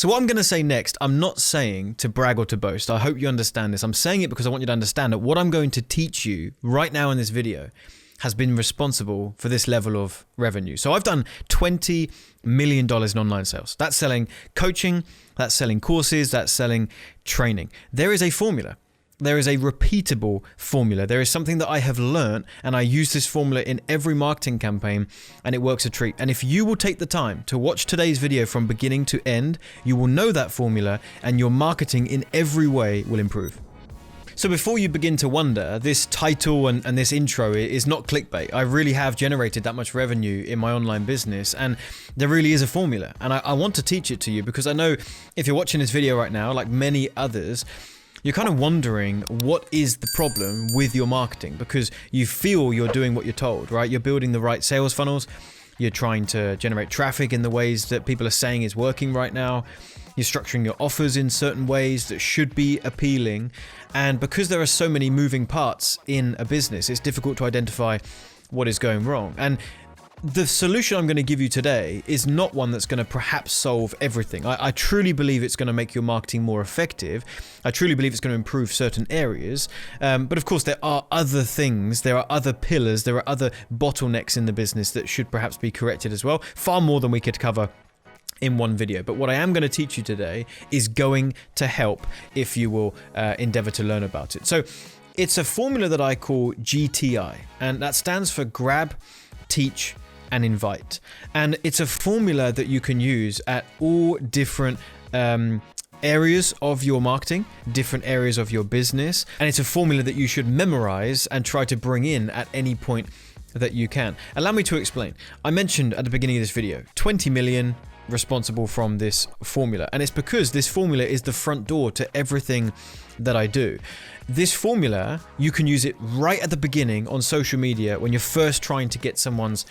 So what I'm going to say next, I'm not saying to brag or to boast. I hope you understand this. I'm saying it because I want you to understand that what I'm going to teach you right now in this video has been responsible for this level of revenue. So I've done $20 million in online sales. That's selling coaching, that's selling courses, that's selling training. There is a formula. There is a repeatable formula. There is something that I have learned, and I use this formula in every marketing campaign, and it works a treat. And if you will take the time to watch today's video from beginning to end, you will know that formula, and your marketing in every way will improve. So before you begin to wonder, this title and this intro is not clickbait. I really have generated that much revenue in my online business, and there really is a formula. And I want to teach it to you because I know if you're watching this video right now, like many others, you're kind of wondering what is the problem with your marketing because you feel you're doing what you're told, right? You're building the right sales funnels. You're trying to generate traffic in the ways that people are saying is working right now. You're structuring your offers in certain ways that should be appealing. And because there are so many moving parts in a business, it's difficult to identify what is going wrong. And the solution I'm going to give you today is not one that's going to perhaps solve everything. I truly believe it's going to make your marketing more effective. I truly believe it's going to improve certain areas. But of course, there are other things, there are other pillars, there are other bottlenecks in the business that should perhaps be corrected as well. Far more than we could cover in one video. But what I am going to teach you today is going to help if you will endeavor to learn about it. So it's a formula that I call GTI, and that stands for grab, teach, and invite. And it's a formula that you can use at all different areas of your marketing, different areas of your business. And it's a formula that you should memorize and try to bring in at any point that you can. Allow me to explain. I mentioned at the beginning of this video, 20 million responsible from this formula. And it's because this formula is the front door to everything that I do. This formula, you can use it right at the beginning on social media when you're first trying to get someone's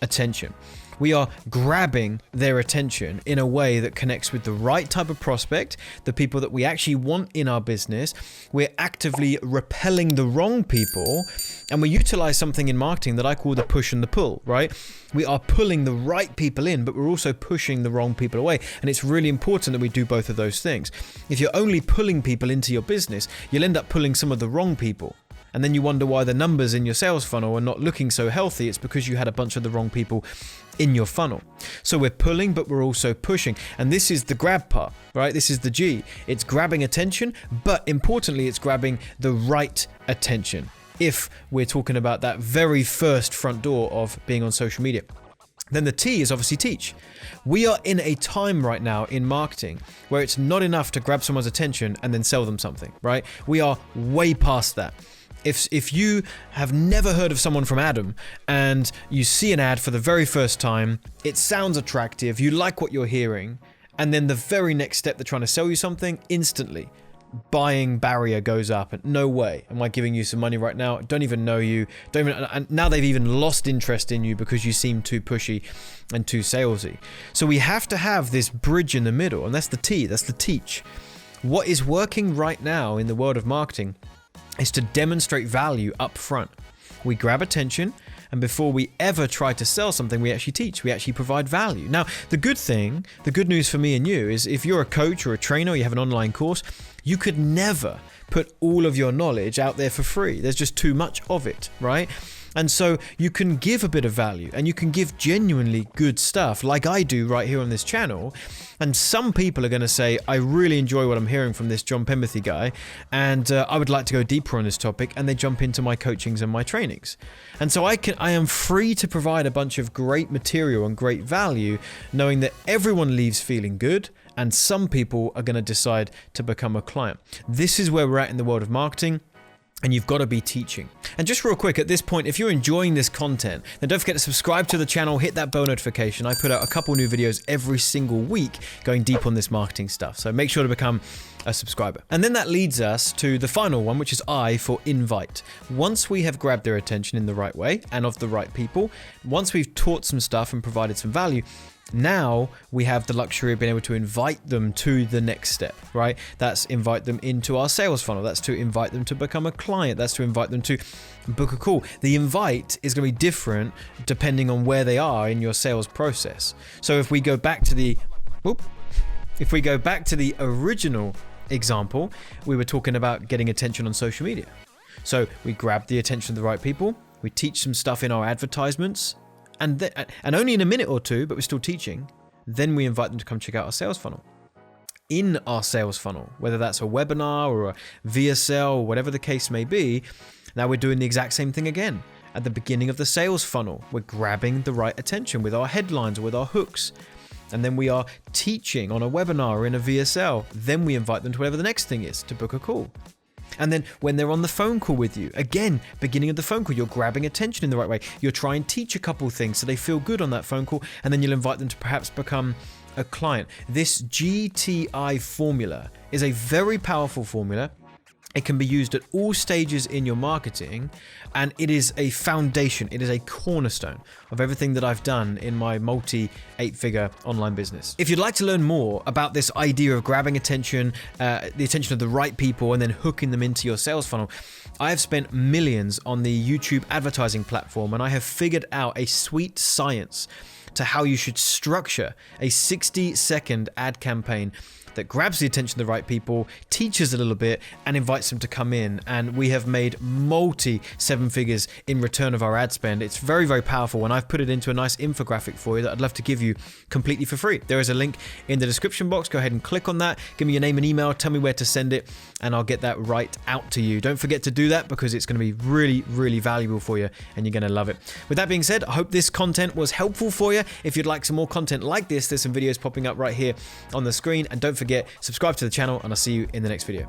attention. We are grabbing their attention in a way that connects with the right type of prospect, the people that we actually want in our business. We're actively repelling the wrong people, and we utilize something in marketing that I call the push and the pull, right? We are pulling the right people in, but we're also pushing the wrong people away. And it's really important that we do both of those things. If you're only pulling people into your business, you'll end up pulling some of the wrong people. And then you wonder why the numbers in your sales funnel are not looking so healthy. It's because you had a bunch of the wrong people in your funnel. So we're pulling, but we're also pushing. And this is the grab part, right? This is the G. It's grabbing attention, but importantly, it's grabbing the right attention. If we're talking about that very first front door of being on social media. Then the T is obviously teach. We are in a time right now in marketing where it's not enough to grab someone's attention and then sell them something, right? We are way past that. If you have never heard of someone from Adam and you see an ad for the very first time, it sounds attractive, you like what you're hearing, and then the very next step they're trying to sell you something, instantly buying barrier goes up. And no way am I giving you some money right now. Don't even know you. And now they've even lost interest in you because you seem too pushy and too salesy. So we have to have this bridge in the middle, and that's the T, that's the teach. What is working right now in the world of marketing is to demonstrate value up front. We grab attention, and before we ever try to sell something, we actually teach, we actually provide value. Now, the good news for me and you is if you're a coach or a trainer, or you have an online course, you could never put all of your knowledge out there for free. There's just too much of it, right? And so you can give a bit of value, and you can give genuinely good stuff like I do right here on this channel. And some people are going to say, I really enjoy what I'm hearing from this John Pemberthy guy, and I would like to go deeper on this topic, and they jump into my coachings and my trainings. And so I am free to provide a bunch of great material and great value, knowing that everyone leaves feeling good, and some people are going to decide to become a client. This is where we're at in the world of marketing. And you've got to be teaching. And just real quick, at this point, if you're enjoying this content, then don't forget to subscribe to the channel, hit that bell notification. I put out a couple new videos every single week going deep on this marketing stuff. So make sure to become a subscriber. And then that leads us to the final one, which is I for invite. Once we have grabbed their attention in the right way and of the right people, once we've taught some stuff and provided some value, now we have the luxury of being able to invite them to the next step, right? That's invite them into our sales funnel. That's to invite them to become a client. That's to invite them to book a call. The invite is going to be different depending on where they are in your sales process. So if we go back to the, If we go back to the original example, we were talking about getting attention on social media. So we grab the attention of the right people, we teach some stuff in our advertisements, and only in a minute or two, but we're still teaching, then we invite them to come check out our sales funnel. In our sales funnel, whether that's a webinar or a VSL, or whatever the case may be, now we're doing the exact same thing again. At the beginning of the sales funnel, we're grabbing the right attention with our headlines or with our hooks. And then we are teaching on a webinar or in a VSL. Then we invite them to whatever the next thing is, to book a call. And then when they're on the phone call with you, again, beginning of the phone call, you're grabbing attention in the right way. You'll try and teach a couple of things so they feel good on that phone call, and then you'll invite them to perhaps become a client. This GTI formula is a very powerful formula. It can be used at all stages in your marketing, and it is a foundation, it is a cornerstone of everything that I've done in my multi-8-figure online business. If you'd like to learn more about this idea of grabbing attention, the attention of the right people, and then hooking them into your sales funnel, I have spent millions on the YouTube advertising platform, and I have figured out a sweet science to how you should structure a 60-second ad campaign that grabs the attention of the right people, teaches a little bit, and invites them to come in. And we have made multi-7 figures in return of our ad spend. It's very, very powerful, and I've put it into a nice infographic for you that I'd love to give you completely for free. There is a link in the description box. Go ahead and click on that. Give me your name and email. Tell me where to send it, and I'll get that right out to you. Don't forget to do that because it's going to be really, really valuable for you, and you're going to love it. With that being said, I hope this content was helpful for you. If you'd like some more content like this, there's some videos popping up right here on the screen. And don't forget, subscribe to the channel, and I'll see you in the next video.